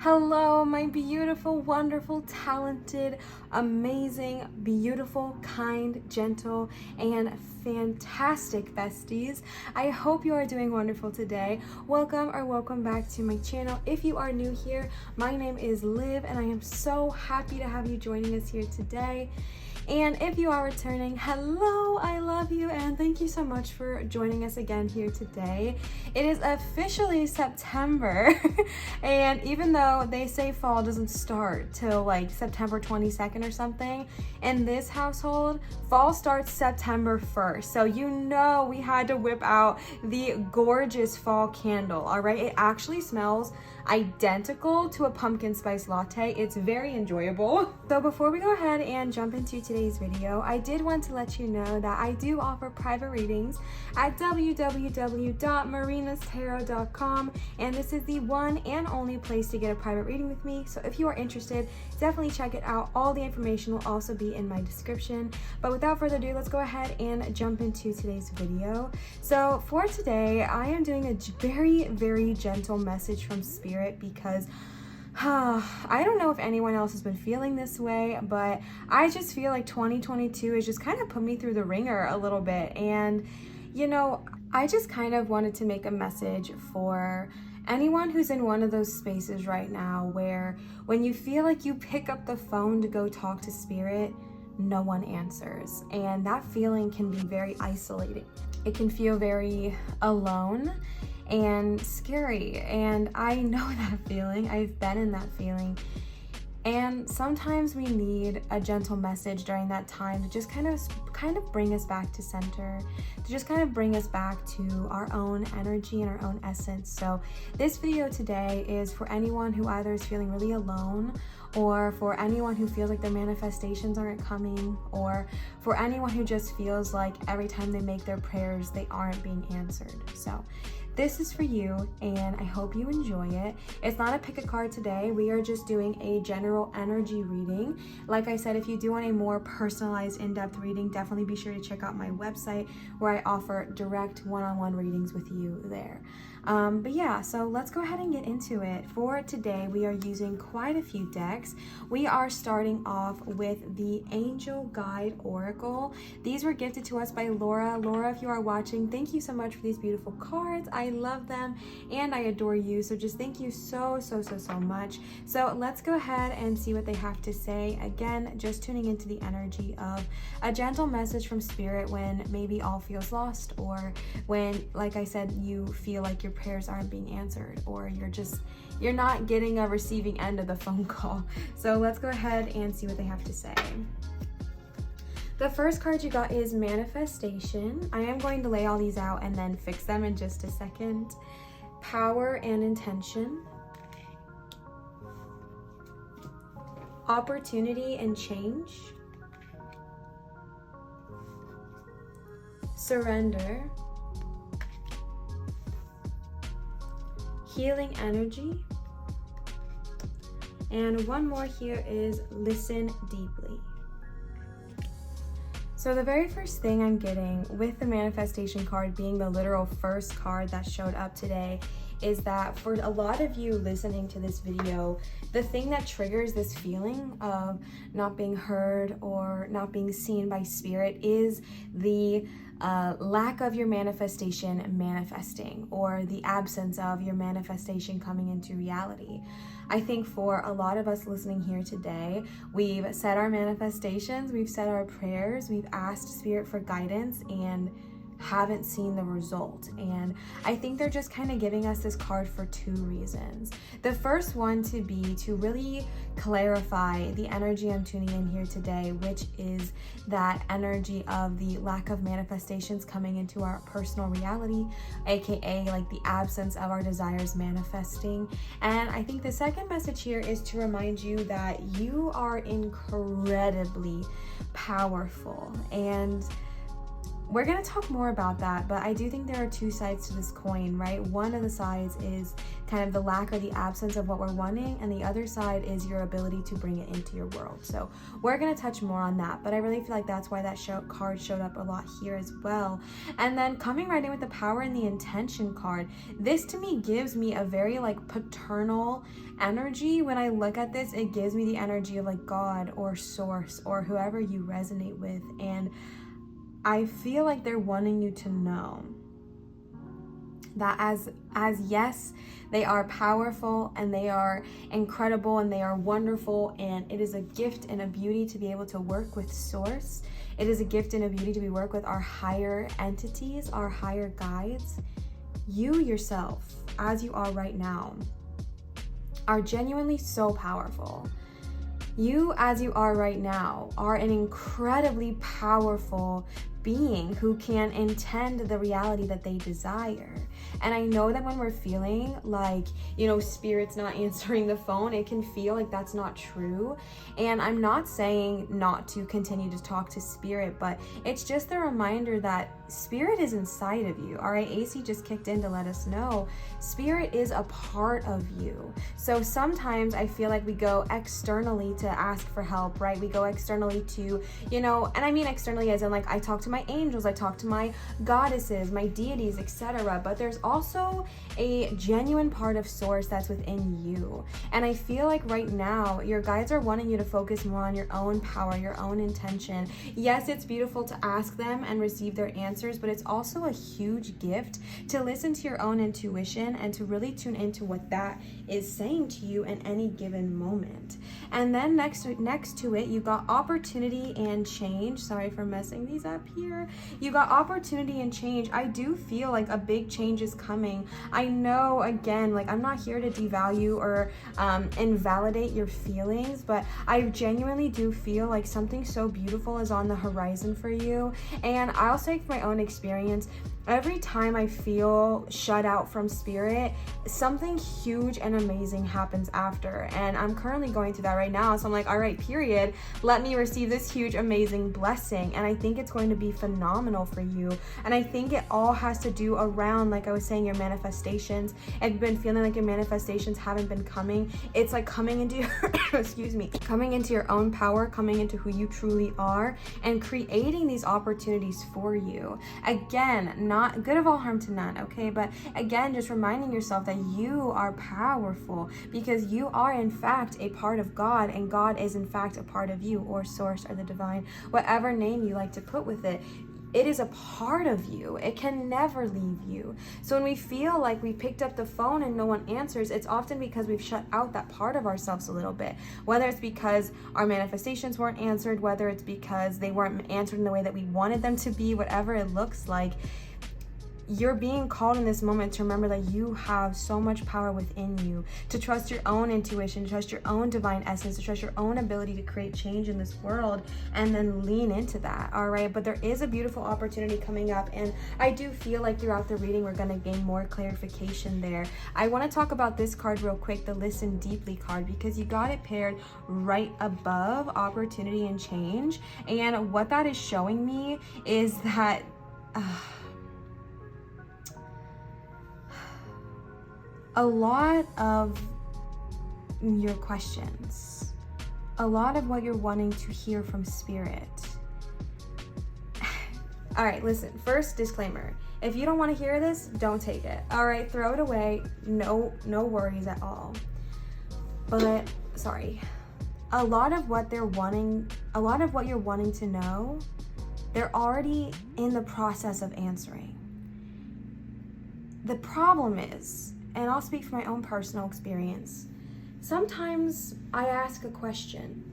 Hello, my beautiful, wonderful, talented, amazing, beautiful, kind, gentle, and fantastic besties. I hope you are doing wonderful today. Welcome back to my channel. If you are new here, my name is Liv, and I am so happy to have you joining us here today. And if you are returning, hello, I love you, and thank you so much for joining us again here today. It is officially September, and even though they say fall doesn't start till like September 22nd or something, in this household, fall starts September 1st. So you know we had to whip out the gorgeous fall candle, all right? It actually smells identical to a pumpkin spice latte. It's very enjoyable. So before we go ahead and jump into today's video, I did want to let you know that I do offer private readings at www.marinatarot.com, and this is the one and only place to get a private reading with me. So if you are interested, definitely check it out. All the information will also be in my description. But without further ado, let's go ahead and jump into today's video. So for today, I am doing a very, very gentle message from Spirit because I don't know if anyone else has been feeling this way, but I just feel like 2022 has just kind of put me through the ringer a little bit. And, you know, I just kind of wanted to make a message for anyone who's in one of those spaces right now where when you feel like you pick up the phone to go talk to Spirit, no one answers. And that feeling can be very isolating. It can feel very alone and scary, and I know that feeling. I've been in that feeling, and sometimes we need a gentle message during that time to just kind of bring us back to center, to just kind of bring us back to our own energy and our own essence. So this video today is for anyone who either is feeling really alone, or for anyone who feels like their manifestations aren't coming, or for anyone who just feels like every time they make their prayers, they aren't being answered. So this is for you, and I hope you enjoy it. It's not a pick a card today. We are just doing a general energy reading. Like I said, if you do want a more personalized, in-depth reading, definitely be sure to check out my website where I offer direct one-on-one readings with you there. But yeah, so let's go ahead and get into it. For today, we are using quite a few decks. We are starting off with the Angel Guide Oracle. These were gifted to us by Laura. Laura, if you are watching, thank you so much for these beautiful cards. I love them and I adore you. So just thank you so much. So let's go ahead and see what they have to say. Again, just tuning into the energy of a gentle message from Spirit when maybe all feels lost, or when, like I said, you feel like your prayers aren't being answered, or you're not getting a receiving end of the phone call. So let's go ahead and see what they have to say. The first card you got is Manifestation. I am going to lay all these out and then fix them in just a second. Power and Intention. Opportunity and Change. Surrender. Healing Energy. And one more here is Listen Deeply. So the very first thing I'm getting with the manifestation card being the literal first card that showed up today is that for a lot of you listening to this video, the thing that triggers this feeling of not being heard or not being seen by Spirit is the lack of your manifestation manifesting, or the absence of your manifestation coming into reality. I think for a lot of us listening here today, we've said our manifestations, we've said our prayers, we've asked Spirit for guidance, and haven't seen the result. And I think they're just kind of giving us this card for two reasons. The first one to be to really clarify the energy I'm tuning in here today, which is that energy of the lack of manifestations coming into our personal reality, aka like the absence of our desires manifesting. And I think the second message here is to remind you that you are incredibly powerful, and we're going to talk more about that, but I do think there are two sides to this coin, right? One of the sides is kind of the lack or the absence of what we're wanting, and the other side is your ability to bring it into your world. So we're going to touch more on that, but I really feel like that's why that card showed up a lot here as well. And then coming right in with the power and the intention card, this to me gives me a very like paternal energy. When I look at this, it gives me the energy of like God or source or whoever you resonate with, and I feel like they're wanting you to know that as yes, they are powerful and they are incredible and they are wonderful, and it is a gift and a beauty to be able to work with source. It is a gift and a beauty to be work with our higher entities, our higher guides. You yourself, as you are right now, are genuinely so powerful. You, as you are right now, are an incredibly powerful being who can intend the reality that they desire. And I know that when we're feeling like, spirit's not answering the phone, it can feel like that's not true. And I'm not saying not to continue to talk to spirit, but it's just a reminder that spirit is inside of you. All right, AC just kicked in to let us know spirit is a part of you. So sometimes I feel like we go externally to ask for help, right? We go externally to, and I mean externally as in like I talk to my angels, I talk to my goddesses, my deities, etc. But there's also a genuine part of source that's within you. And I feel like right now your guides are wanting you to focus more on your own power, your own intention. Yes, it's beautiful to ask them and receive their answers, but it's also a huge gift to listen to your own intuition and to really tune into what that is saying to you in any given moment. And then next to it, you got opportunity and change. Sorry for messing these up here. You got opportunity and change. I do feel like a big change is coming. I know, again, like I'm not here to devalue or invalidate your feelings, but I genuinely do feel like something so beautiful is on the horizon for you. And I'll say from my own experience, every time I feel shut out from spirit, something huge and amazing happens after. And I'm currently going through that right now. So I'm like, all right, period. Let me receive this huge, amazing blessing. And I think it's going to be phenomenal for you. And I think it all has to do around, like I was saying, your manifestations. If you've been feeling like your manifestations haven't been coming, it's like coming into your, coming into your own power, coming into who you truly are, and creating these opportunities for you. Again, not good of all harm to none, okay? But again, just reminding yourself that you are powerful because you are in fact a part of God, and God is in fact a part of you, or source, or the divine, whatever name you like to put with it. It is a part of you. It can never leave you. So when we feel like we picked up the phone and no one answers, it's often because we've shut out that part of ourselves a little bit. Whether it's because our manifestations weren't answered, whether it's because they weren't answered in the way that we wanted them to be, whatever it looks like, you're being called in this moment to remember that you have so much power within you, to trust your own intuition, to trust your own divine essence, to trust your own ability to create change in this world, and then lean into that, all right? But there is a beautiful opportunity coming up, and I do feel like throughout the reading we're going to gain more clarification there. I want to talk about this card real quick, the Listen Deeply card, because you got it paired right above opportunity and change, and what that is showing me is that a lot of your questions, a lot of what you're wanting to hear from spirit. All right, listen, first disclaimer. If you don't want to hear this, don't take it. All right, throw it away. No worries at all. But sorry. A lot of what you're wanting to know, they're already in the process of answering. The problem is, and I'll speak from my own personal experience, sometimes I ask a question,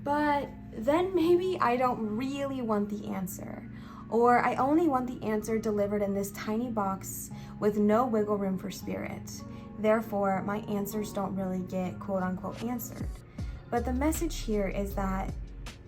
but then maybe I don't really want the answer, or I only want the answer delivered in this tiny box with no wiggle room for spirit. Therefore, my answers don't really get quote unquote answered. But the message here is that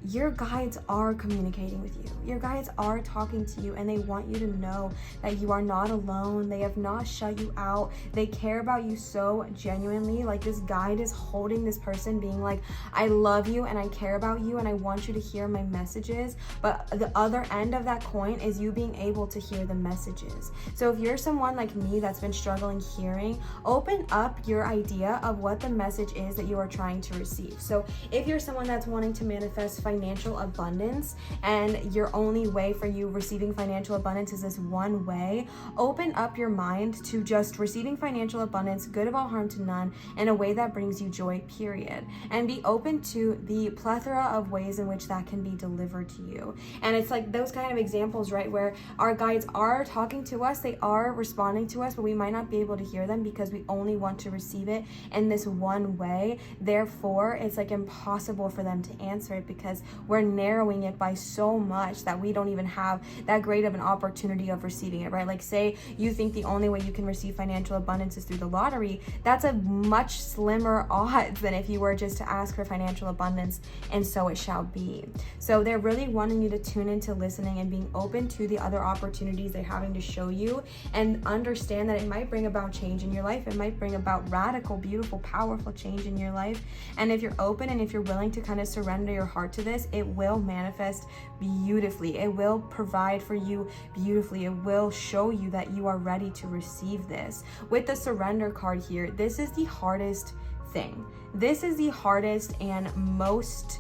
your guides are communicating with you. Your guides are talking to you, and they want you to know that you are not alone. They have not shut you out. They care about you so genuinely. Like, this guide is holding this person, being like, I love you and I care about you and I want you to hear my messages. But the other end of that coin is you being able to hear the messages. So if you're someone like me that's been struggling hearing, open up your idea of what the message is that you are trying to receive. So if you're someone that's wanting to manifest financial abundance, and your only way for you receiving financial abundance is this one way, open up your mind to just receiving financial abundance, good of all, harm to none, in a way that brings you joy, period. And be open to the plethora of ways in which that can be delivered to you. And it's like those kind of examples, right, where our guides are talking to us, they are responding to us, but we might not be able to hear them because we only want to receive it in this one way. Therefore, it's like impossible for them to answer it because we're narrowing it by so much that we don't even have that great of an opportunity of receiving it, right? Like, say you think the only way you can receive financial abundance is through the lottery. That's a much slimmer odds than if you were just to ask for financial abundance, and so it shall be. So they're really wanting you to tune into listening and being open to the other opportunities they're having to show you, and understand that it might bring about change in your life. It might bring about radical, beautiful, powerful change in your life. And if you're open and if you're willing to kind of surrender your heart to this, it will manifest beautifully. It will provide for you beautifully. It will show you that you are ready to receive this. With the surrender card here, this is the hardest thing. This is the hardest and most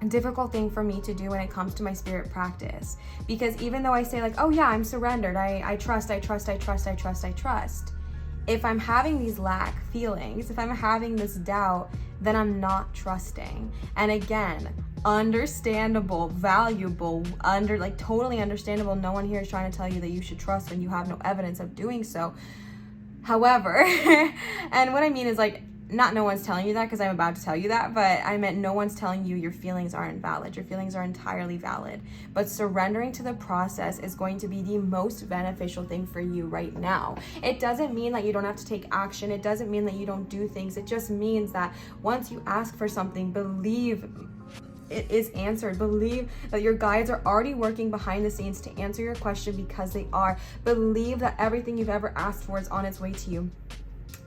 difficult thing for me to do when it comes to my spirit practice. Because even though I say like, oh yeah, I'm surrendered, I trust, if I'm having these lack feelings, if I'm having this doubt, then I'm not trusting. And again, understandable, valuable, totally understandable. No one here is trying to tell you that you should trust when you have no evidence of doing so. However, and what I mean is like, not no one's telling you that, because I'm about to tell you that, but I meant no one's telling you your feelings aren't valid. Your feelings are entirely valid. But surrendering to the process is going to be the most beneficial thing for you right now. It doesn't mean that you don't have to take action. It doesn't mean that you don't do things. It just means that once you ask for something, believe it is answered. Believe that your guides are already working behind the scenes to answer your question, because they are. Believe that everything you've ever asked for is on its way to you.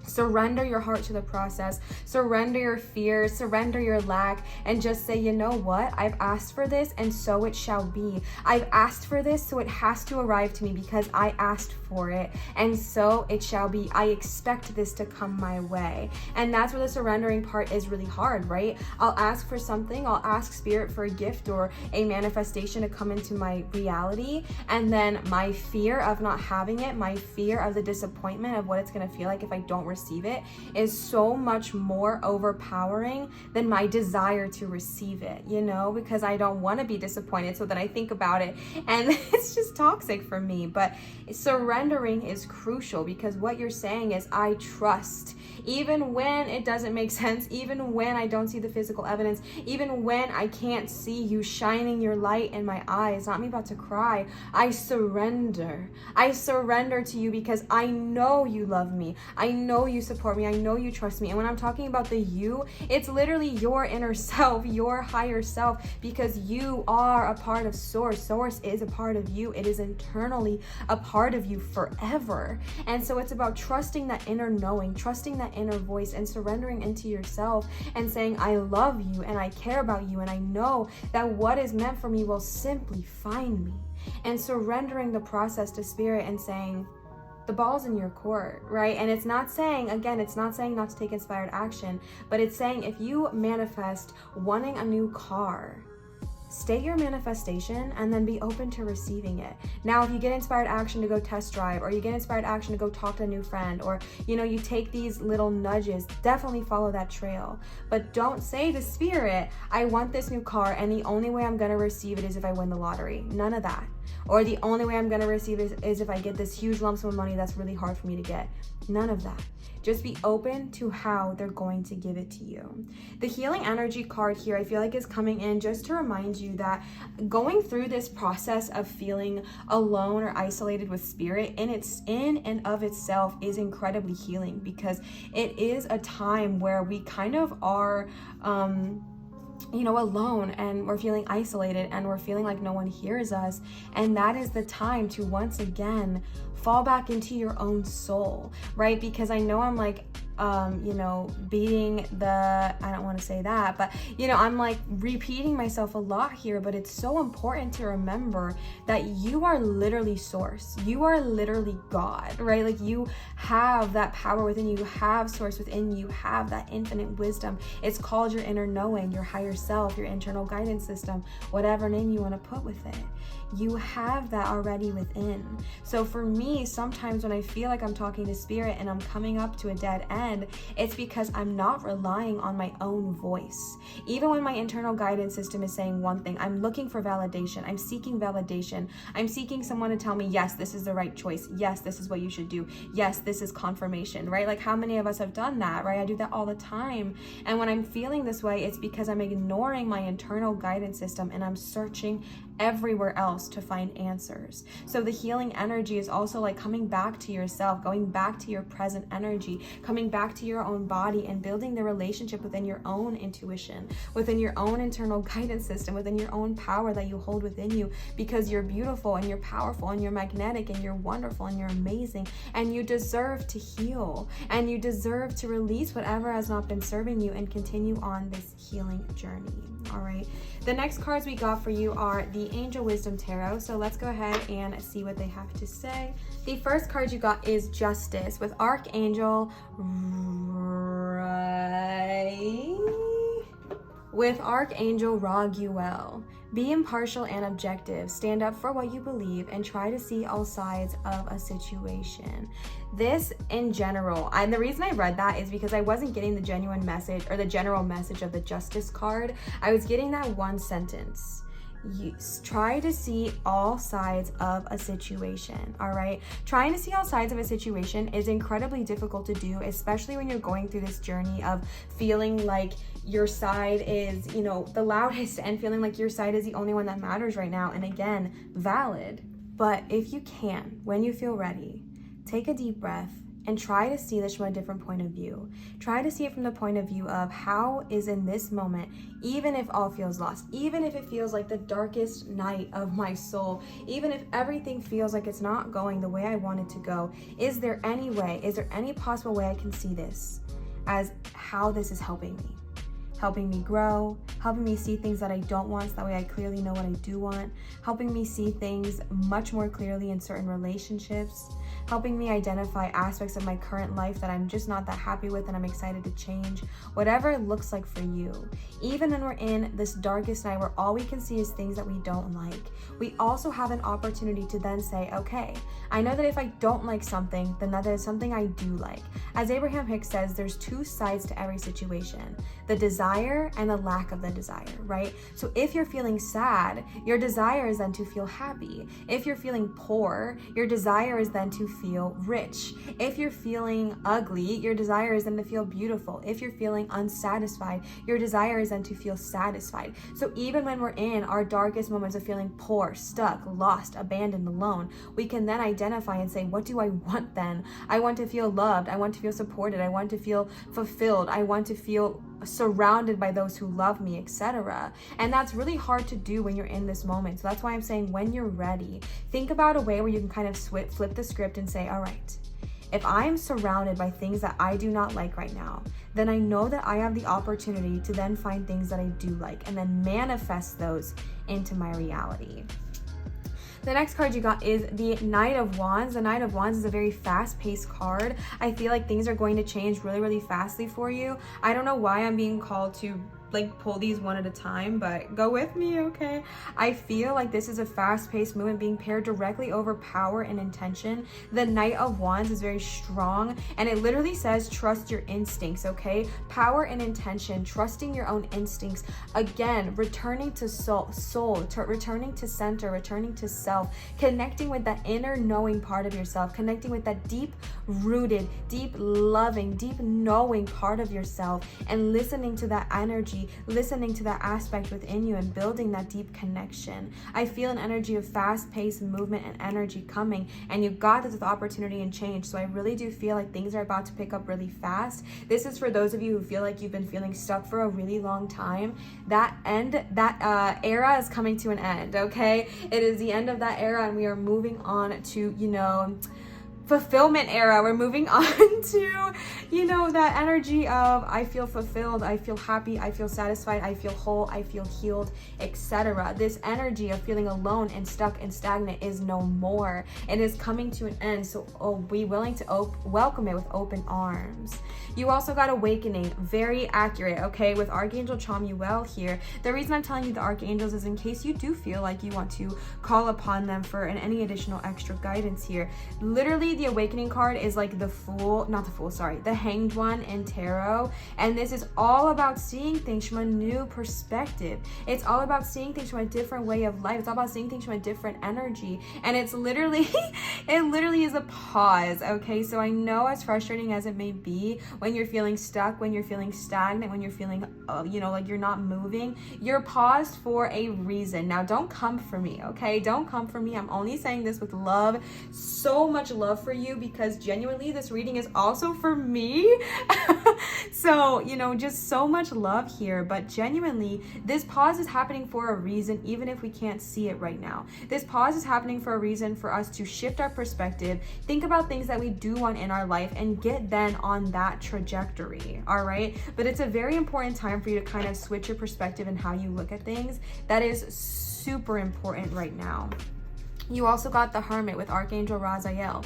Surrender your heart to the process. Surrender your fears, surrender your lack, and just say, you know what? I've asked for this, and so it shall be. I've asked for this, so it has to arrive to me because I asked for it, and so it shall be. I expect this to come my way. And that's where the surrendering part is really hard, right? I'll ask for something, I'll ask spirit for a gift or a manifestation to come into my reality, and then my fear of not having it, my fear of the disappointment of what it's going to feel like if I don't receive it, is so much more overpowering than my desire to receive it, you know, because I don't want to be disappointed. So then I think about it, and it's just toxic for me. But surrendering is crucial, because what you're saying is, I trust, even when it doesn't make sense, even when I don't see the physical evidence, even when I can't see you shining your light in my eyes, not me about to cry. I surrender. I surrender to you because I know you love me. I know you support me. I know you trust me. And when I'm talking about the you, it's literally your inner self, your higher self, because you are a part of Source. Source is a part of you. It is internally a part of you forever. And so it's about trusting that inner knowing, trusting that inner voice, and surrendering into yourself and saying, I love you and I care about you, and I know that what is meant for me will simply find me. And surrendering the process to spirit and saying, the ball's in your court, right? And it's not saying, again, it's not saying not to take inspired action, but it's saying if you manifest wanting a new car, state your manifestation and then be open to receiving it. Now, if you get inspired action to go test drive, or you get inspired action to go talk to a new friend, or, you know, you take these little nudges, definitely follow that trail. But don't say to spirit, I want this new car, and the only way I'm going to receive it is if I win the lottery. None of that. Or the only way I'm going to receive it is if I get this huge lump sum of money that's really hard for me to get. None of that. Just be open to how they're going to give it to you. The healing energy card here, I feel like, is coming in just to remind you that going through this process of feeling alone or isolated with spirit in and of itself is incredibly healing, because it is a time where we kind of are alone, and we're feeling isolated, and we're feeling like no one hears us. And that is the time to once again fall back into your own soul, right? Because I know I'm like, beating the, I don't want to say that, but I'm like repeating myself a lot here, but it's so important to remember that you are literally source. You are literally God, right? Like you have that power within you, have source within you, have that infinite wisdom. It's called your inner knowing, your higher self, your internal guidance system, whatever name you want to put with it. You have that already within. So for me, sometimes when I feel like I'm talking to spirit and I'm coming up to a dead end, it's because I'm not relying on my own voice. Even when my internal guidance system is saying one thing, I'm looking for validation. I'm seeking validation. I'm seeking someone to tell me, yes, this is the right choice. Yes, this is what you should do. Yes, this is confirmation, right? Like how many of us have done that, right? I do that all the time. And when I'm feeling this way, it's because I'm ignoring my internal guidance system and I'm searching everywhere else to find answers. So the healing energy is also like coming back to yourself, going back to your present energy, coming back to your own body and building the relationship within your own intuition, within your own internal guidance system, within your own power that you hold within you, because you're beautiful and you're powerful and you're magnetic and you're wonderful and you're amazing, and you deserve to heal and you deserve to release whatever has not been serving you and continue on this healing journey. All right. The next cards we got for you are the Angel Wisdom Tarot. So let's go ahead and see what they have to say. The first card you got is Justice with Archangel Raguel. Be impartial and objective. Stand up for what you believe and try to see all sides of a situation. This in general, and the reason I read that is because I wasn't getting the genuine message or the general message of the Justice card. I was getting that one sentence. You try to see all sides of a situation. All right, trying to see all sides of a situation is incredibly difficult to do, especially when you're going through this journey of feeling like your side is the loudest and feeling like your side is the only one that matters right now. And again, valid. But if you can, when you feel ready, take a deep breath and try to see this from a different point of view. Try to see it from the point of view of how is in this moment, even if all feels lost, even if it feels like the darkest night of my soul, even if everything feels like it's not going the way I want it to go, is there any way, is there any possible way I can see this as how this is helping me? Helping me grow, helping me see things that I don't want so that way I clearly know what I do want, helping me see things much more clearly in certain relationships, helping me identify aspects of my current life that I'm just not that happy with and I'm excited to change, whatever it looks like for you. Even when we're in this darkest night where all we can see is things that we don't like, we also have an opportunity to then say, okay, I know that if I don't like something, then that is something I do like. As Abraham Hicks says, there's two sides to every situation, the desire and the lack of the desire, right? So if you're feeling sad, your desire is then to feel happy. If you're feeling poor, your desire is then to feel rich. If you're feeling ugly, your desire is then to feel beautiful. If you're feeling unsatisfied, your desire is then to feel satisfied. So even when we're in our darkest moments of feeling poor, stuck, lost, abandoned, alone, we can then identify and say, what do I want then? I want to feel loved. I want to feel supported. I want to feel fulfilled. I want to feel surrounded by those who love me, etc. And that's really hard to do when you're in this moment. So that's why I'm saying when you're ready, think about a way where you can kind of flip the script and say, all right, if I'm surrounded by things that I do not like right now, then I know that I have the opportunity to then find things that I do like and then manifest those into my reality. The next card you got is the Knight of Wands. The Knight of Wands is a very fast-paced card. I feel like things are going to change really, really fastly for you. I don't know why I'm being called to pull these one at a time, but go with me, okay? I feel like this is a fast-paced movement being paired directly over power and intention. The Knight of Wands is very strong, and it literally says trust your instincts, okay? Power and intention, trusting your own instincts. Again, returning to soul, returning to center, returning to self, connecting with that inner knowing part of yourself, connecting with that deep-rooted, deep loving, deep knowing part of yourself, and listening to that energy really listening to that aspect within you and building that deep connection. I feel an energy of fast-paced movement and energy coming, and you got this with opportunity and change. So I really do feel like things are about to pick up really fast. This is for those of you who feel like you've been feeling stuck for a really long time. That era is coming to an end, okay? It is the end of that era, and we are moving on to, you know, fulfillment era. We're moving on to, you know, that energy of I feel fulfilled, I feel happy, I feel satisfied, I feel whole, I feel healed, etc. This energy of feeling alone and stuck and stagnant is no more. It is coming to an end, so be willing to welcome it with open arms. You also got awakening, very accurate, okay, with Archangel Chamuel here. The reason I'm telling you the archangels is in case you do feel like you want to call upon them for any additional extra guidance here. Literally, the awakening card is like the hanged one in tarot, and this is all about seeing things from a new perspective. It's all about seeing things from a different way of life. It's all about seeing things from a different energy, and it's literally it literally is a pause, okay? So I know, as frustrating as it may be, when you're feeling stuck, when you're feeling stagnant, when you're feeling you know, like you're not moving, you're paused for a reason. Now, don't come for me, okay? Don't come for me. I'm only saying this with love, so much love for you, because genuinely this reading is also for me. So, you know, just so much love here. But genuinely, this pause is happening for a reason, even if we can't see it right now. This pause is happening for a reason, for us to shift our perspective, think about things that we do want in our life, and get then on that trajectory. All right, but it's a very important time for you to kind of switch your perspective and how you look at things. That is super important right now. You also got the Hermit with Archangel Raziel.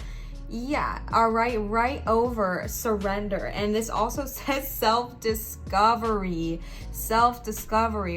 Yeah, all right, right over surrender. And this also says self-discovery,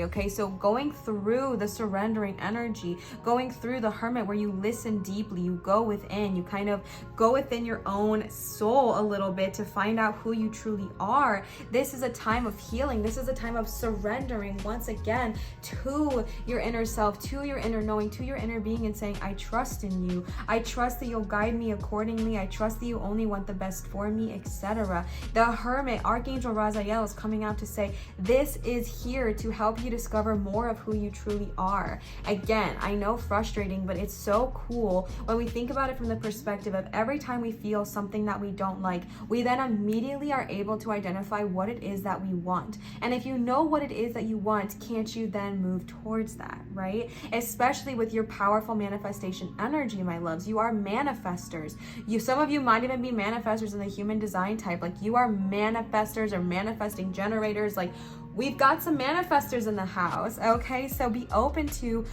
okay? So going through the surrendering energy, going through the Hermit, where you listen deeply, you go within, you kind of go within your own soul a little bit to find out who you truly are. This is a time of healing. This is a time of surrendering once again to your inner self, to your inner knowing, to your inner being, and saying, I trust in you. I trust that you'll guide me accordingly. I trust that you only want the best for me, etc. The Hermit, Archangel Raziel, is coming out to say, this is here to help you discover more of who you truly are. Again, I know, frustrating, but it's so cool when we think about it from the perspective of every time we feel something that we don't like, we then immediately are able to identify what it is that we want. And if you know what it is that you want, can't you then move towards that, right? Especially with your powerful manifestation energy, my loves. You are manifestors. Some of you might even be manifestors in the human design type. Like, you are manifestors or manifesting generators. Like, we've got some manifestors in the house, okay? So be open to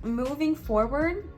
moving forward.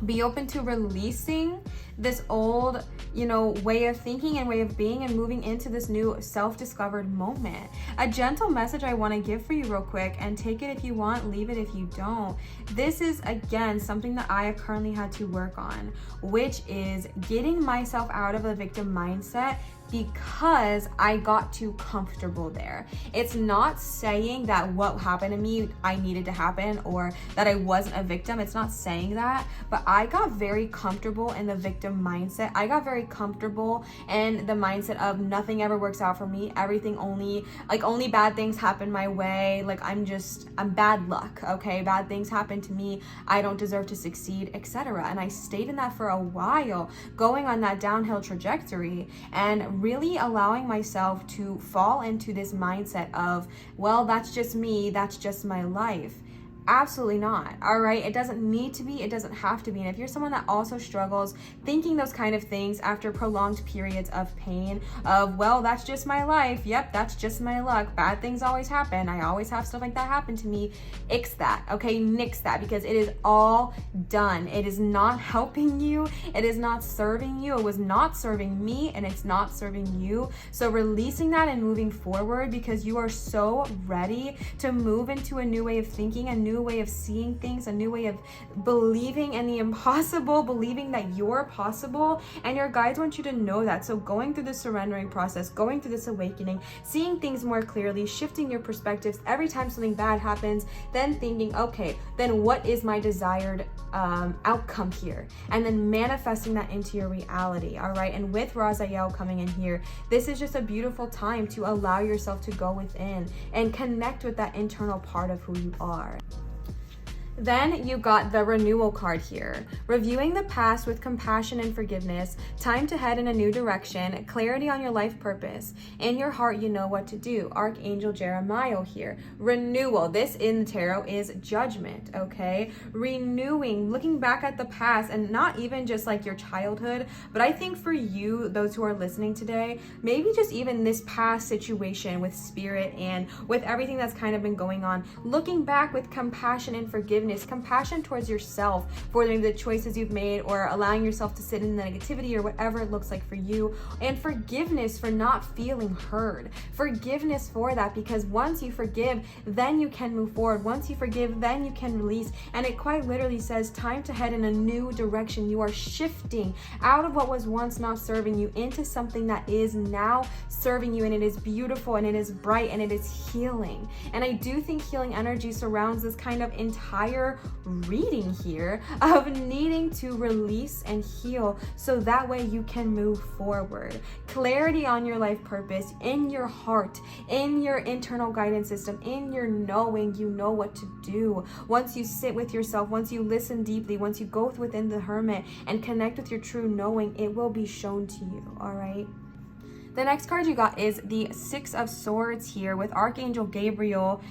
Be open to releasing this old, you know, way of thinking and way of being, and moving into this new self-discovered moment. A gentle message I want to give for you real quick, and take it if you want, leave it if you don't. This is, again, something that I have currently had to work on, which is getting myself out of a victim mindset, because I got too comfortable there. It's not saying that what happened to me, I needed to happen, or that I wasn't a victim. It's not saying that, but I got very comfortable in the victim mindset. I got very comfortable in the mindset of nothing ever works out for me. Everything only bad things happen my way. Like, I'm bad luck, okay? Bad things happen to me. I don't deserve to succeed, etc. And I stayed in that for a while, going on that downhill trajectory, and really allowing myself to fall into this mindset of, well, that's just me, that's just my life. Absolutely not. All right, it doesn't need to be, it doesn't have to be. And if you're someone that also struggles thinking those kind of things after prolonged periods of pain, of, well, that's just my life, yep, that's just my luck, bad things always happen, I always have stuff like that happen to me, ix that, okay? Nix that, because it is all done. It is not helping you, it is not serving you, it was not serving me, and it's not serving you. So releasing that and moving forward, because you are so ready to move into a new way of thinking, a new new way of seeing things, a new way of believing in the impossible, believing that you're possible. And your guides want you to know that. So going through the surrendering process, going through this awakening, seeing things more clearly, shifting your perspectives every time something bad happens, then thinking, okay, then what is my desired outcome here? And then manifesting that into your reality. All right. And with Raziel coming in here, this is just a beautiful time to allow yourself to go within and connect with that internal part of who you are. Then you got the renewal card here. Reviewing the past with compassion and forgiveness, time to head in a new direction, clarity on your life purpose. In your heart, you know what to do. Archangel Jeremiah here. Renewal. This in the tarot is judgment, okay? Renewing, looking back at the past, and not even just like your childhood, but I think for you, those who are listening today, maybe just even this past situation with spirit and with everything that's kind of been going on, looking back with compassion and forgiveness, compassion towards yourself for maybe the choices you've made, or allowing yourself to sit in the negativity or whatever it looks like for you, and forgiveness for not feeling heard. Forgiveness for that, because once you forgive, then you can move forward. Once you forgive, then you can release. And it quite literally says time to head in a new direction. You are shifting out of what was once not serving you into something that is now serving you, and it is beautiful and it is bright and it is healing. And I do think healing energy surrounds this kind of entire reading here of needing to release and heal so that way you can move forward. Clarity on your life purpose, in your heart, in your internal guidance system, in your knowing, you know what to do. Once you sit with yourself, once you listen deeply, once you go within the hermit and connect with your true knowing, it will be shown to you, all right? The next card you got is the Six of Swords here with Archangel Gabriel.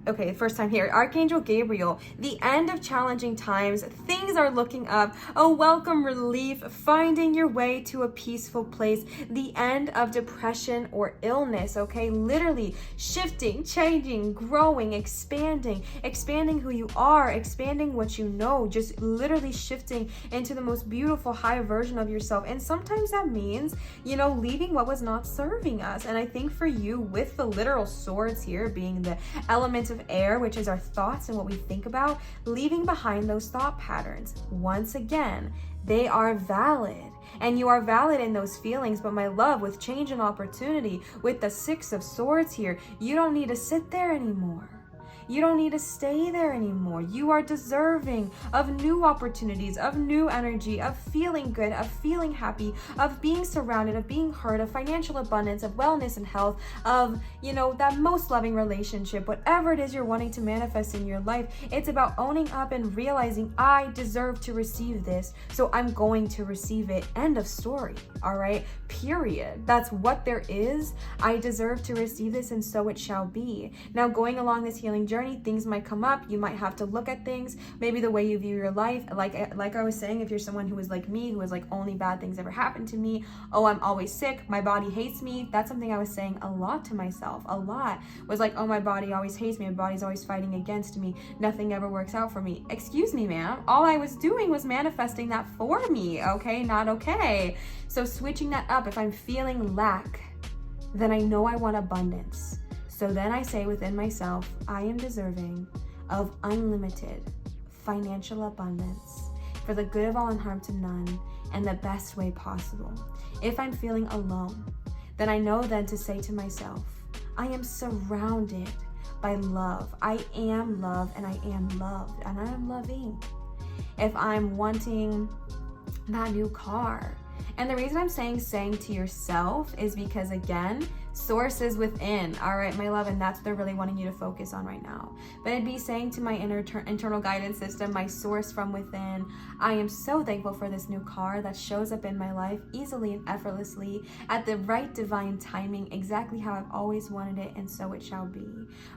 Okay, first time here. Archangel Gabriel, the end of challenging times. Things are looking up. A welcome relief, finding your way to a peaceful place. The end of depression or illness, okay? Literally shifting, changing, growing, expanding who you are, expanding what you know, just literally shifting into the most beautiful, high version of yourself. And sometimes that means, you know, leaving what was not serving us. And I think for you, with the literal swords here being the elements of air, which is our thoughts and what we think about, leaving behind those thought patterns. Once again, they are valid, and you are valid in those feelings. But my love, with change and opportunity, with the Six of Swords here, you don't need to sit there anymore. You don't need to stay there anymore. You are deserving of new opportunities, of new energy, of feeling good, of feeling happy, of being surrounded, of being heard, of financial abundance, of wellness and health, of, you know, that most loving relationship. Whatever it is you're wanting to manifest in your life, it's about owning up and realizing, I deserve to receive this, so I'm going to receive it. End of story. All right? Period. That's what there is. I deserve to receive this, and so it shall be. Now, going along this healing journey, things might come up. You might have to look at things, maybe the way you view your life. Like I was saying, if you're someone who is like me, who is like, only bad things ever happen to me, oh, I'm always sick, my body hates me. That's something I was saying a lot to myself. A lot was like, oh, my body always hates me, my body's always fighting against me, nothing ever works out for me. Excuse me, ma'am, all I was doing was manifesting that for me. Okay, not okay. So switching that up, if I'm feeling lack, then I know I want abundance. So then I say within myself, I am deserving of unlimited financial abundance for the good of all and harm to none, and the best way possible. If I'm feeling alone, then I know then to say to myself, I am surrounded by love. I am love, and I am loved, and I am loving. If I'm wanting that new car, and the reason I'm saying to yourself is because, again, source is within. All right, my love, and that's what they're really wanting you to focus on right now. But it'd be saying to my internal guidance system, my source from within, I am so thankful for this new car that shows up in my life easily and effortlessly at the right divine timing, exactly how I've always wanted it, and so it shall be.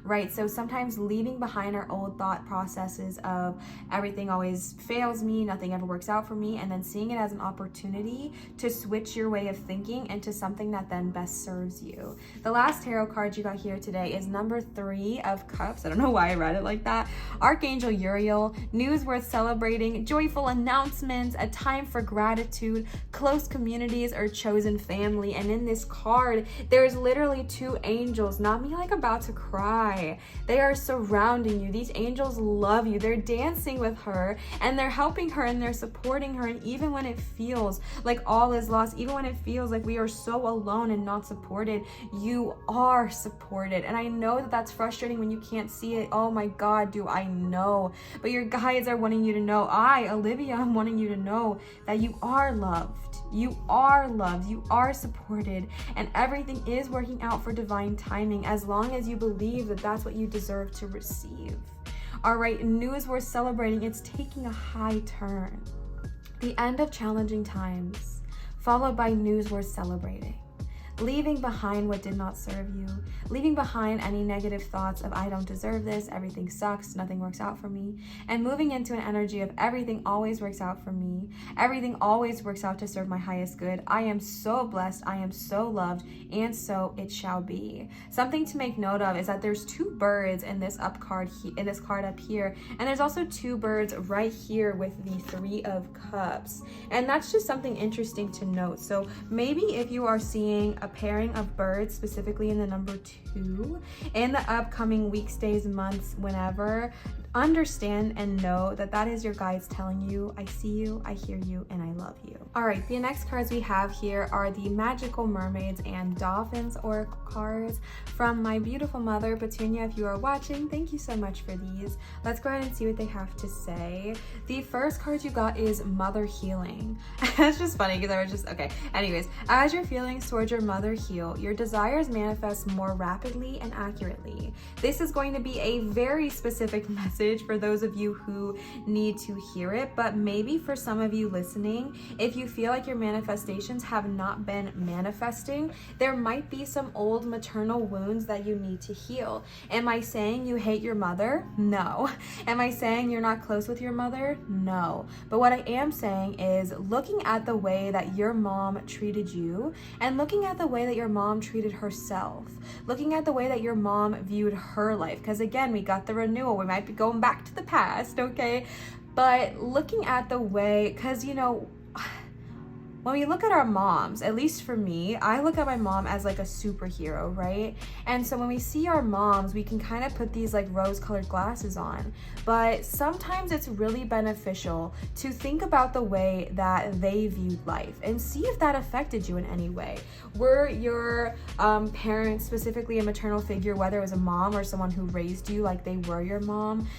Right? So sometimes leaving behind our old thought processes of everything always fails me, nothing ever works out for me, and then seeing it as an opportunity to switch your way of thinking into something that then best serves you. you. The last tarot card you got here today is number 3 of Cups. I don't know why I read it like that. Archangel Uriel, news worth celebrating, joyful announcements, a time for gratitude, close communities or chosen family. And in this card, there's literally 2 angels, not me like about to cry. They are surrounding you. These angels love you. They're dancing with her and they're helping her and they're supporting her. And even when it feels like all is lost, even when it feels like we are so alone and not supported, you are supported. And I know that that's frustrating when you can't see it. Oh my God, do I know? But your guides are wanting you to know. Olivia, I'm wanting you to know that you are loved. You are loved. You are supported. And everything is working out for divine timing as long as you believe that that's what you deserve to receive. All right, news worth celebrating. It's taking a high turn. The end of challenging times, followed by news worth celebrating. Leaving behind what did not serve you, leaving behind any negative thoughts of I don't deserve this, everything sucks, nothing works out for me, and moving into an energy of everything always works out for me, everything always works out to serve my highest good. I am so blessed, I am so loved, and so it shall be. Something to make note of is that there's 2 birds in this card up here, and there's also 2 birds right here with the 3 of Cups, and that's just something interesting to note. So maybe if you are seeing a pairing of birds, specifically in the number 2, in the upcoming weeks, days, months, whenever, understand and know that that is your guides telling you, I see you, I hear you, and I love you. All right, the next cards we have here are the Magical Mermaids and Dolphins Oracle cards from my beautiful mother, Petunia. If you are watching, thank you so much for these. Let's go ahead and see what they have to say. The first card you got is Mother Healing. It's just funny because I was just, okay. Anyways, as your feelings towards your mother heal, your desires manifest more rapidly and accurately. This is going to be a very specific message for those of you who need to hear it, but maybe for some of you listening, if you feel like your manifestations have not been manifesting, there might be some old maternal wounds that you need to heal. Am I saying you hate your mother? No. Am I saying you're not close with your mother? No. But what I am saying is looking at the way that your mom treated you and looking at the way that your mom treated herself, looking at the way that your mom viewed her life, because again, we got the renewal, we might be going back to the past, okay? But looking at the way, because you know, when we look at our moms, at least for me, I look at my mom as like a superhero, right? And so when we see our moms, we can kind of put these like rose-colored glasses on. But sometimes it's really beneficial to think about the way that they viewed life and see if that affected you in any way. Were your parents, specifically a maternal figure, whether it was a mom or someone who raised you like they were your mom,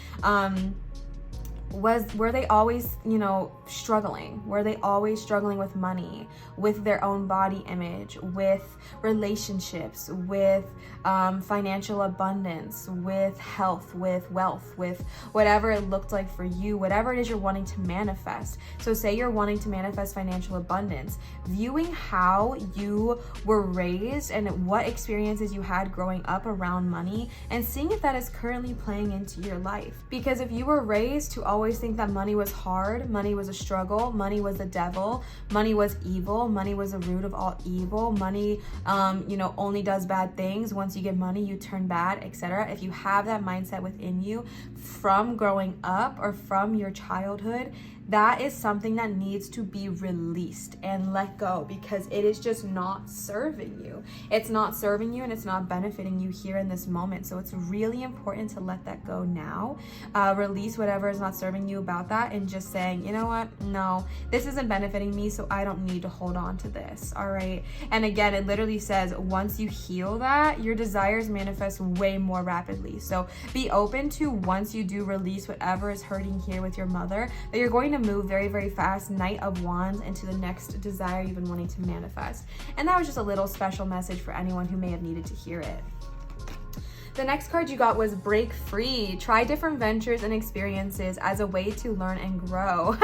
were they always, you know, struggling? Were they always struggling with money, with their own body image, with relationships, with financial abundance, with health, with wealth, with whatever it looked like for you, whatever it is you're wanting to manifest? So say you're wanting to manifest financial abundance, viewing how you were raised and what experiences you had growing up around money and seeing if that is currently playing into your life. Because if you were raised to always think that money was hard, money was a struggle, money was the devil, money was evil, money was the root of all evil, money only does bad things, once you get money you turn bad, etc. If you have that mindset within you from growing up or from your childhood, that is something that needs to be released and let go, because it is just not serving you. It's not serving you and it's not benefiting you here in this moment. So it's really important to let that go now. Release whatever is not serving you about that and just saying, you know what, no, this isn't benefiting me, so I don't need to hold on to this. All right. And again, it literally says once you heal that, your desires manifest way more rapidly. So be open to, once you do release whatever is hurting here with your mother, that you're going to move very, very fast, Knight of Wands, into the next desire you've been wanting to manifest. And that was just a little special message for anyone who may have needed to hear it. The next card you got was break free. Try different ventures and experiences as a way to learn and grow.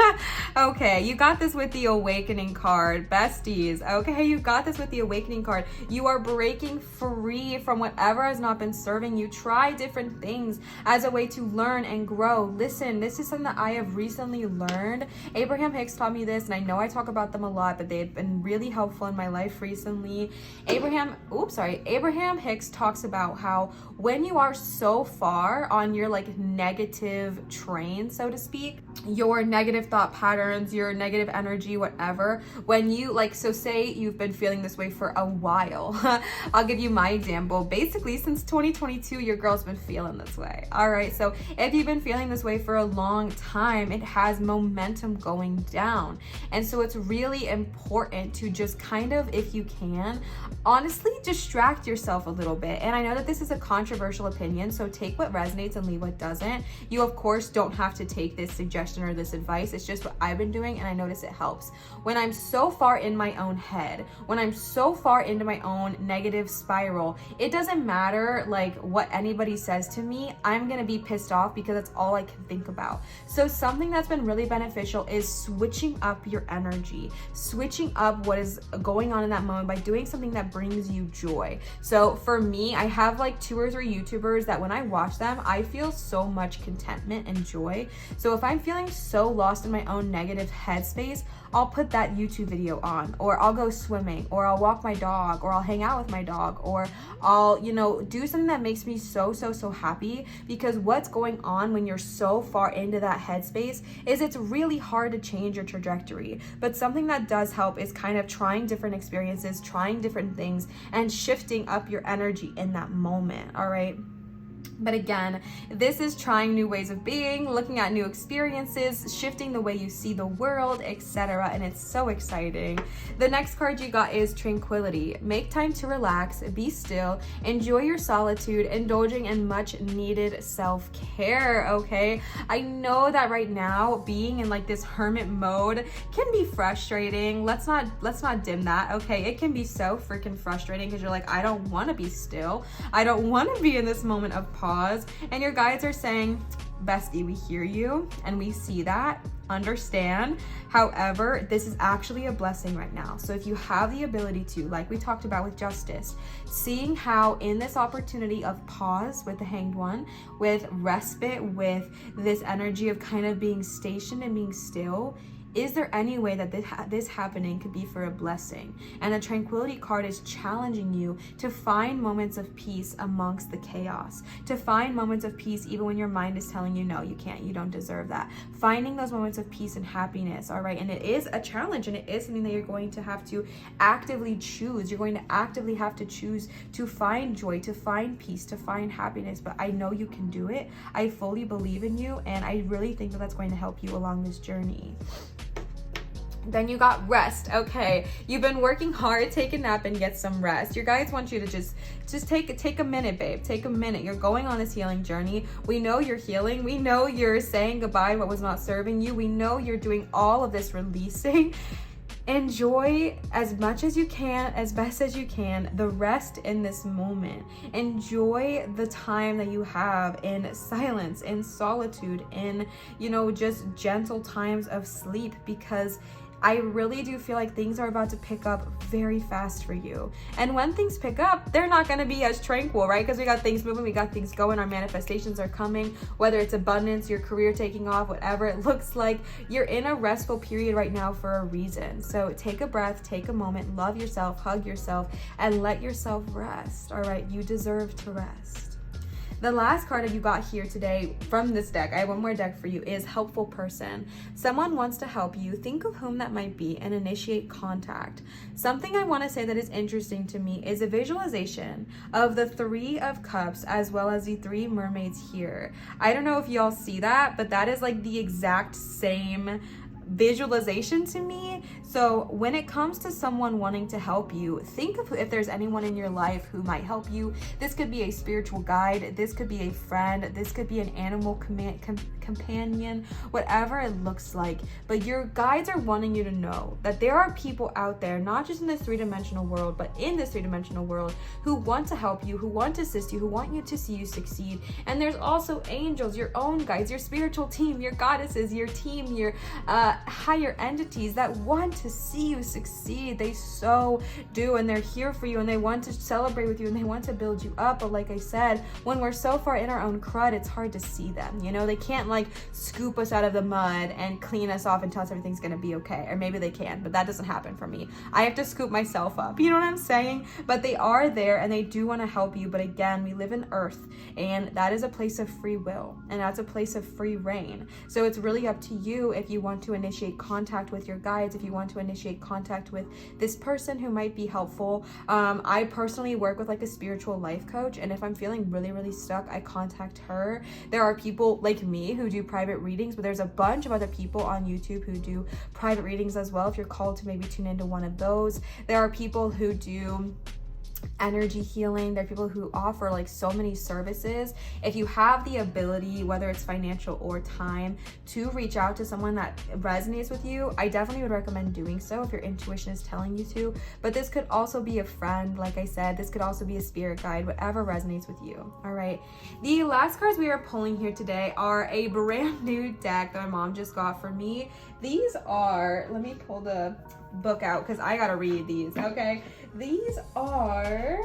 Okay, you got this with the awakening card, besties. Okay, you got this with the awakening card. You are breaking free from whatever has not been serving you. Try different things as a way to learn and grow. Listen, this is something that I have recently learned. Abraham Hicks taught me this, and I know I talk about them a lot, but they've been really helpful in my life recently. Abraham Hicks talks about how when you are so far on your like negative train, so to speak, your negative thought patterns, your negative energy, whatever, when you like, so say you've been feeling this way for a while. I'll give you my example. Basically, since 2022, your girl's been feeling this way. All right, so if you've been feeling this way for a long time, it has momentum going down. And so it's really important to just kind of, if you can, honestly distract yourself a little bit. And I know that this is a controversial opinion, so take what resonates and leave what doesn't. You of course don't have to take this suggestion or this advice. It's just what I've been doing, and I notice it helps. When I'm so far in my own head, when I'm so far into my own negative spiral, it doesn't matter like what anybody says to me, I'm gonna be pissed off because that's all I can think about. So something that's been really beneficial is switching up your energy, switching up what is going on in that moment by doing something that brings you joy. So for me, I have like 2 or 3 YouTubers that when I watch them, I feel so much contentment and joy. So if I'm feeling so lost in my own negative headspace, I'll put that YouTube video on, or I'll go swimming, or I'll walk my dog, or I'll hang out with my dog, or I'll, do something that makes me so happy. Because what's going on when you're so far into that headspace is it's really hard to change your trajectory. But something that does help is kind of trying different experiences, trying different things, and shifting up your energy in that moment, all right? But again, this is trying new ways of being, looking at new experiences, shifting the way you see the world, etc. And it's so exciting. The next card you got is tranquility. Make time to relax, be still, enjoy your solitude, indulging in much needed self-care, okay? I know that right now being in like this hermit mode can be frustrating. Let's not dim that, okay? It can be so freaking frustrating because you're like, I don't want to be still. I don't want to be in this moment of pause. And your guides are saying, bestie, we hear you and we see that, understand. However, this is actually a blessing right now. So if you have the ability to, like we talked about with justice, seeing how in this opportunity of pause with the Hanged One, with respite, with this energy of kind of being stationed and being still, is there any way that this happening could be for a blessing? And the Tranquility card is challenging you to find moments of peace amongst the chaos, to find moments of peace even when your mind is telling you, no, you can't, you don't deserve that. Finding those moments of peace and happiness, all right? And it is a challenge, and it is something that you're going to have to actively choose. You're going to actively have to choose to find joy, to find peace, to find happiness. But I know you can do it. I fully believe in you, and I really think that that's going to help you along this journey. Then you got rest. Okay, you've been working hard, take a nap and get some rest. Your guides want you to just take a minute, babe. Take a minute. You're going on this healing journey. We know you're healing. We know you're saying goodbye to what was not serving you. We know you're doing all of this releasing. Enjoy as much as you can, as best as you can, the rest in this moment. Enjoy the time that you have in silence, in solitude, in, just gentle times of sleep, because I really do feel like things are about to pick up very fast for you. And when things pick up, they're not going to be as tranquil, right? Because we got things moving, we got things going, our manifestations are coming, whether it's abundance, your career taking off, whatever it looks like, you're in a restful period right now for a reason. So take a breath, take a moment, love yourself, hug yourself, and let yourself rest, all right? You deserve to rest. The last card that you got here today from this deck, I have one more deck for you, is helpful person. Someone wants to help you. Think of whom that might be and initiate contact. Something I want to say that is interesting to me is a visualization of the 3 of Cups as well as the 3 mermaids here. I don't know if y'all see that, but that is like the exact same visualization to me. So when it comes to someone wanting to help you, think of if there's anyone in your life who might help you. This could be a spiritual guide, this could be a friend, this could be an animal companion, whatever it looks like. But your guides are wanting you to know that there are people out there, not just in this three-dimensional world, but in this three-dimensional world, who want to help you, who want to assist you, who want you to see you succeed. And there's also angels, your own guides, your spiritual team, your goddesses, your team, your higher entities that want to see you succeed. They so do, and they're here for you, and they want to celebrate with you, and they want to build you up. But like I said, when we're so far in our own crud, it's hard to see them. You know, they can't like scoop us out of the mud and clean us off and tell us everything's gonna be okay. Or maybe they can, but that doesn't happen for me. I have to scoop myself up, you know what I'm saying? But they are there, and they do want to help you. But again, we live in Earth, and that is a place of free will, and that's a place of free reign. So it's really up to you if you want to initiate contact with your guides, if you want to initiate contact with this person who might be helpful. I personally work with like a spiritual life coach, and if I'm feeling really stuck, I contact her. There are people like me who do private readings, but there's a bunch of other people on YouTube who do private readings as well, if you're called to maybe tune into one of those. There are people who do energy healing. There are people who offer like so many services. If you have the ability, whether it's financial or time, to reach out to someone that resonates with you, I definitely would recommend doing so if your intuition is telling you to. But this could also be a friend, like I said. This could also be a spirit guide, whatever resonates with you. All right, the last cards we are pulling here today are a brand new deck that my mom just got for me. These are, let me pull the book out because I gotta read these. Okay, these are,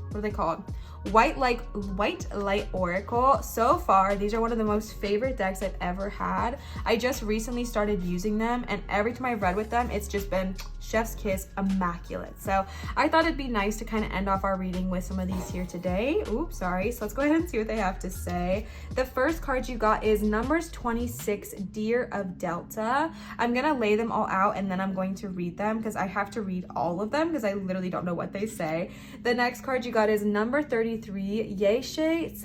what are they called? White Light Oracle. So far, these are one of the most favorite decks I've ever had. I just recently started using them, and every time I've read with them, it's just been chef's kiss, immaculate. So I thought it'd be nice to kind of end off our reading with some of these here today. Oops, sorry. So let's go ahead and see what they have to say. The first card you got is numbers 26, Deer of Delta. I'm gonna lay them all out, and then I'm going to read them because I have to read all of them because I literally don't know what they say. The next card you got is number 33, Yeshe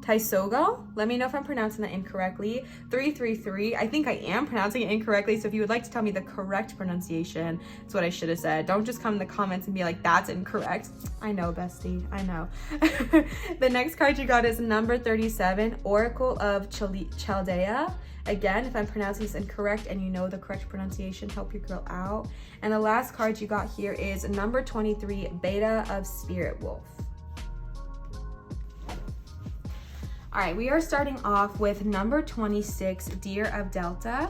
Taisogo. Let me know if I'm pronouncing that incorrectly. 333. I think I am pronouncing it incorrectly, so if you would like to tell me the correct pronunciation, that's what I should have said. Don't just come in the comments and be like, that's incorrect. I know, bestie, I know. The next card you got is number 37, Oracle of Chaldea. Again, if I'm pronouncing this incorrect and you know the correct pronunciation, help your girl out. And the last card you got here is number 23, Beta of Spirit Wolf. All right, we are starting off with number 26, Deer of Delta.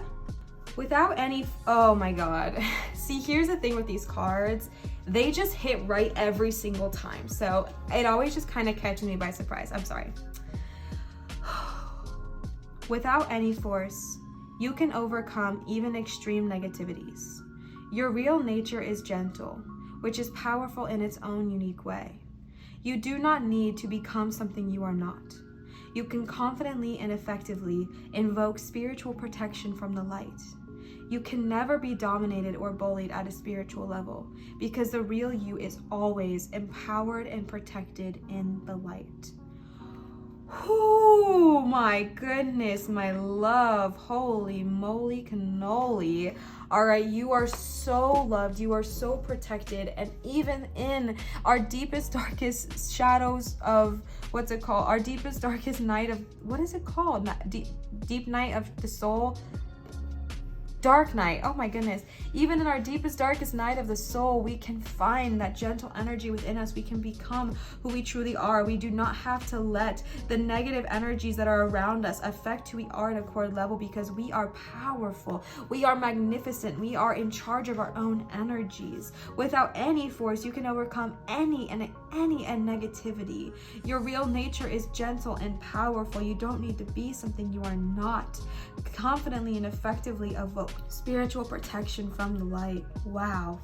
Without any, oh my God. See, here's the thing with these cards. They just hit right every single time. So it always just kind of catches me by surprise. I'm sorry. Without any force, you can overcome even extreme negativities. Your real nature is gentle, which is powerful in its own unique way. You do not need to become something you are not. You can confidently and effectively invoke spiritual protection from the light. You can never be dominated or bullied at a spiritual level because the real you is always empowered and protected in the light. Oh my goodness, my love. Holy moly cannoli. All right, you are so loved. You are so protected. And even in our deepest, darkest shadows of, what's it called? Our deepest, darkest night of, what is it called? Deep night of the soul. Dark night, oh my goodness. Even in our deepest, darkest night of the soul, we can find that gentle energy within us. We can become who we truly are. We do not have to let the negative energies that are around us affect who we are at a core level because we are powerful. We are magnificent. We are in charge of our own energies. Without any force, you can overcome any negativity. Your real nature is gentle and powerful. You don't need to be something you are not. Confidently and effectively evoke spiritual protection from the light. Wow.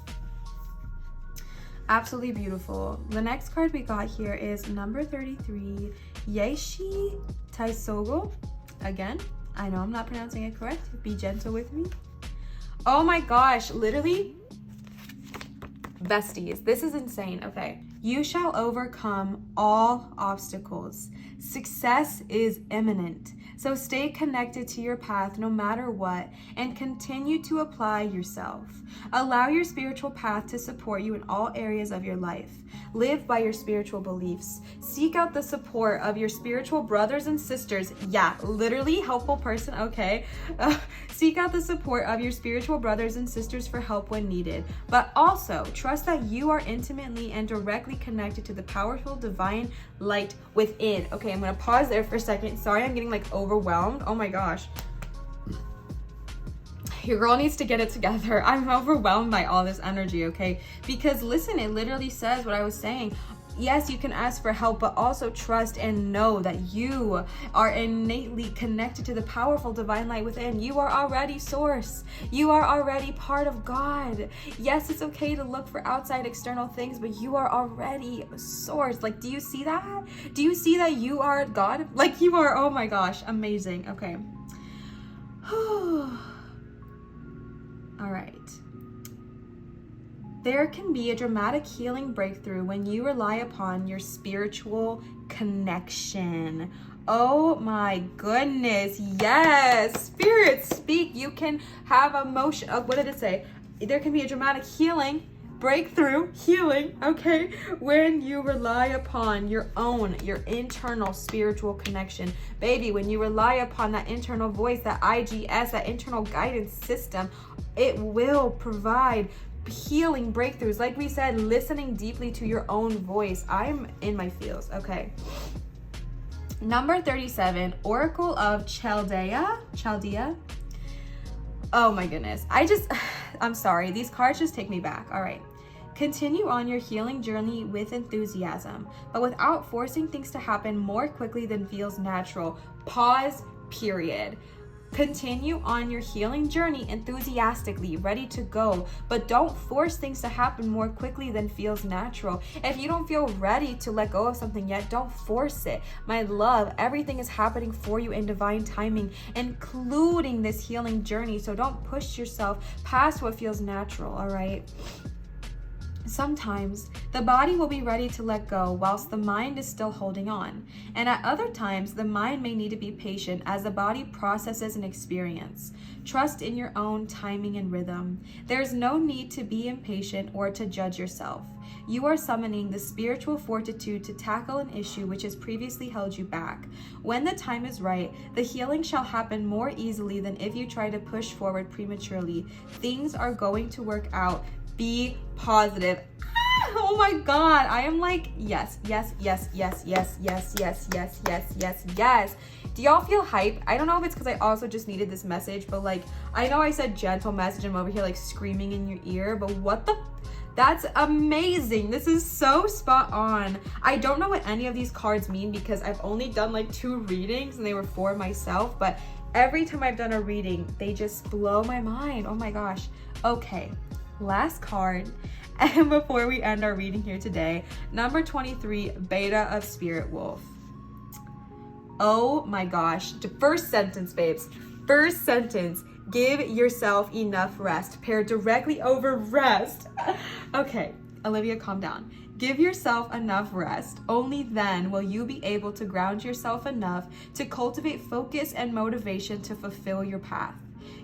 Absolutely beautiful. The next card we got here is number 33, Yeshe Taisogo. Again, I know I'm not pronouncing it correct. Be gentle with me. Oh my gosh, literally, besties, this is insane. Okay, You shall overcome all obstacles. Success is imminent. So stay connected to your path no matter what, and continue to apply yourself. Allow your spiritual path to support you in all areas of your life. Live by your spiritual beliefs. Seek out the support of your spiritual brothers and sisters. Yeah, literally helpful person, okay? Seek out the support of your spiritual brothers and sisters for help when needed. But also, trust that you are intimately and directly connected to the powerful divine light within. Okay, I'm gonna pause there for a second. Sorry, I'm getting like overwhelmed. Oh my gosh. Your girl needs to get it together. I'm overwhelmed by all this energy, okay? Because listen, it literally says what I was saying. Yes, you can ask for help, but also trust and know that you are innately connected to the powerful divine light within. You are already source. You are already part of God. Yes, it's okay to look for outside external things, but you are already source. Like, do you see that? Do you see that you are God? Like, you are, oh my gosh, amazing. Okay. All right. There can be a dramatic healing breakthrough when you rely upon your spiritual connection. Oh my goodness. Yes. Spirit, speak. You can have emotion. Oh, what did it say? There can be a dramatic healing breakthrough, healing, okay, when you rely upon your internal spiritual connection. Baby, when you rely upon that internal voice, that IGS, that internal guidance system, it will provide healing breakthroughs. Like we said, listening deeply to your own voice. I'm in my feels, okay. Number 37, Oracle of Chaldea. Oh my goodness. I'm sorry. These cards just take me back. All right. Continue on your healing journey with enthusiasm, but without forcing things to happen more quickly than feels natural. Pause, period. Continue on your healing journey enthusiastically, ready to go, but don't force things to happen more quickly than feels natural. If you don't feel ready to let go of something yet, don't force it. My love, everything is happening for you in divine timing, including this healing journey. So don't push yourself past what feels natural, all right? Sometimes the body will be ready to let go whilst the mind is still holding on. And at other times, the mind may need to be patient as the body processes an experience. Trust in your own timing and rhythm. There is no need to be impatient or to judge yourself. You are summoning the spiritual fortitude to tackle an issue which has previously held you back. When the time is right, the healing shall happen more easily than if you try to push forward prematurely. Things are going to work out. Be positive. Oh my God. I am like, yes. Do y'all feel hype? I don't know if it's because I also just needed this message, but like, I know I said gentle message. I'm over here like screaming in your ear, but what the? That's amazing. This is so spot on. I don't know what any of these cards mean because I've only done like 2 readings and they were for myself, but every time I've done a reading, they just blow my mind. Oh my gosh. Okay. Last card, and before we end our reading here today, number 23, Beta of Spirit Wolf. Oh my gosh. First sentence, babes. First sentence. Give yourself enough rest. Pair directly over rest. Okay, Olivia, calm down. Give yourself enough rest. Only then will you be able to ground yourself enough to cultivate focus and motivation to fulfill your path.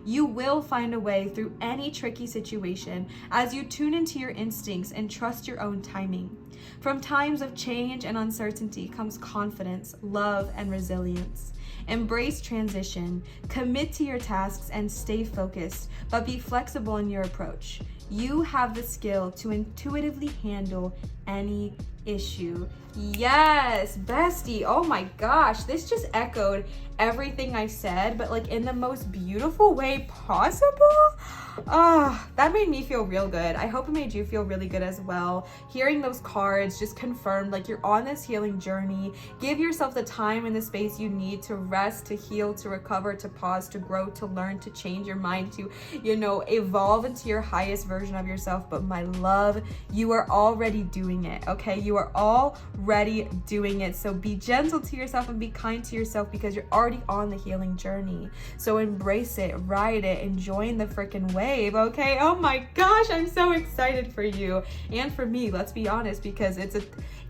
You will find a way through any tricky situation as you tune into your instincts and trust your own timing. From times of change and uncertainty comes confidence, love, and resilience. Embrace transition, commit to your tasks, and stay focused, but be flexible in your approach. You have the skill to intuitively handle any issue. Yes, bestie. Oh my gosh, this just echoed everything I said, but like in the most beautiful way possible. That made me feel real good. I hope it made you feel really good as well. Hearing those cards just confirmed like you're on this healing journey. Give yourself the time and the space you need to rest, to heal, to recover, to pause, to grow, to learn, to change your mind, to, evolve into your highest version of yourself. But my love, you are already doing it, okay? You You are already doing it. So be gentle to yourself and be kind to yourself, because you're already on the healing journey. So embrace it, ride it, and join the freaking wave, okay? Oh my gosh, I'm so excited for you and for me, let's be honest, because it's a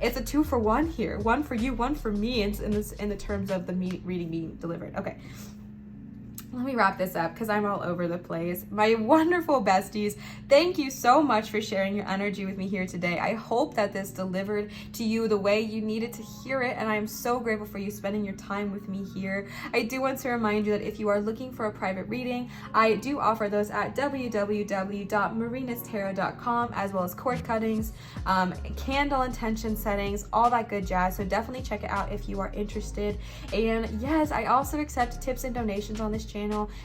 2-for-1 here. One for you, one for me, in the terms of the reading being delivered. Okay. Let me wrap this up because I'm all over the place. My wonderful besties, thank you so much for sharing your energy with me here today. I hope that this delivered to you the way you needed to hear it, and I am so grateful for you spending your time with me here. I do want to remind you that if you are looking for a private reading, I do offer those at www.marinastarot.com, as well as cord cuttings, candle intention settings, all that good jazz. So definitely check it out if you are interested. And yes, I also accept tips and donations on this channel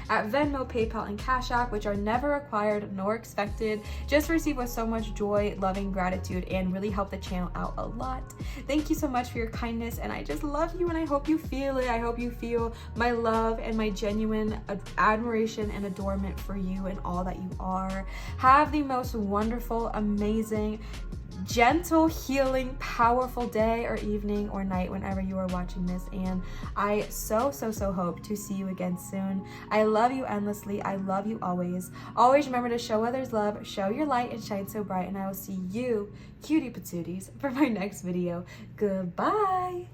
at Venmo, PayPal, and Cash App, which are never required nor expected. Just receive with so much joy, loving gratitude, and really help the channel out a lot. Thank you so much for your kindness, and I just love you, and I hope you feel it. I hope you feel my love and my genuine admiration and adornment for you and all that you are. Have the most wonderful, amazing, gentle, healing, powerful day or evening or night whenever you are watching this, and I so hope to see you again soon. I love you endlessly. I love you always. Always remember to show others love, show your light, and shine so bright, and I will see you, cutie patooties, for my next video. Goodbye.